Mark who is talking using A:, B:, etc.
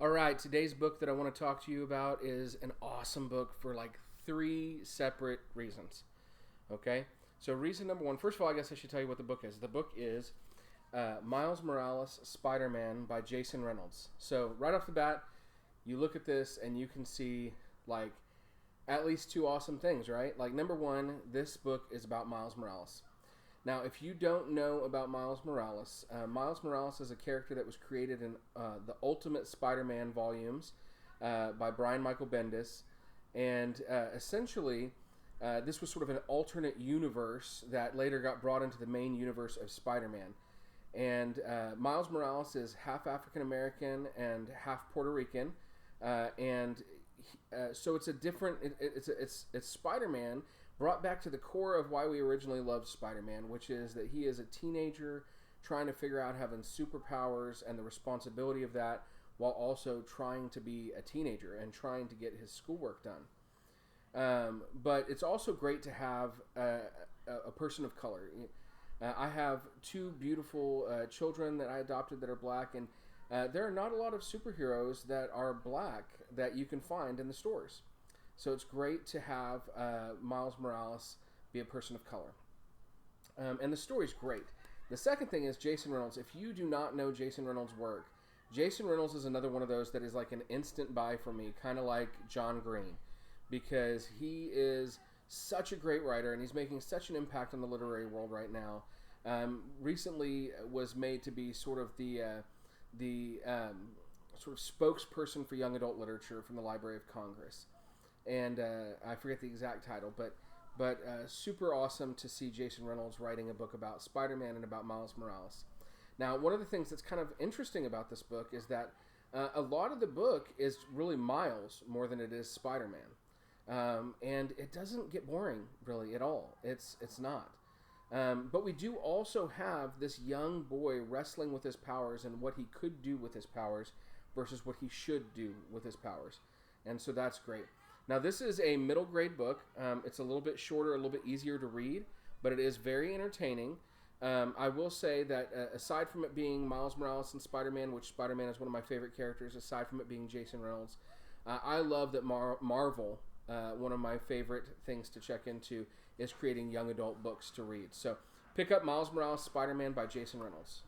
A: All right, today's book that I want to talk to you about is an awesome book for like three separate reasons. Okay? So, reason number one, first of all, I guess I should tell you what the book is. The book is Miles Morales Spider Man by Jason Reynolds. So, right off the bat, you look at this and you can see like at least two awesome things, right? Like, number one, this book is about Miles Morales. Now, if you don't know about Miles Morales is a character that was created in the Ultimate Spider-Man volumes by Brian Michael Bendis, and essentially, this was sort of an alternate universe that later got brought into the main universe of Spider-Man. And Miles Morales is half African American and half Puerto Rican, so it's a different. It's Spider-Man brought back to the core of why we originally loved Spider-Man, which is that he is a teenager trying to figure out having superpowers and the responsibility of that, while also trying to be a teenager and trying to get his schoolwork done. But it's also great to have a person of color. I have two beautiful children that I adopted that are black, and there are not a lot of superheroes that are black that you can find in the stores. So it's great to have Miles Morales be a person of color. And the story's great. The second thing is Jason Reynolds. If you do not know Jason Reynolds' work, Jason Reynolds is another one of those that is like an instant buy for me, kind of like John Green, because he is such a great writer and he's making such an impact on the literary world right now. Recently was made to be sort of the sort of spokesperson for young adult literature from the Library of Congress. And I forget the exact title, but super awesome to see Jason Reynolds writing a book about Spider-Man and about Miles Morales. Now, one of the things that's kind of interesting about this book is that a lot of the book is really Miles more than it is Spider-Man. And it doesn't get boring, really, at all. It's not. But we do also have this young boy wrestling with his powers and what he could do with his powers versus what he should do with his powers. And so that's great. Now, this is a middle grade book. It's a little bit shorter, a little bit easier to read, but it is very entertaining. I will say that aside from it being Miles Morales and Spider-Man, which Spider-Man is one of my favorite characters, aside from it being Jason Reynolds, I love that Marvel, one of my favorite things to check into, is creating young adult books to read. So pick up Miles Morales Spider-Man by Jason Reynolds.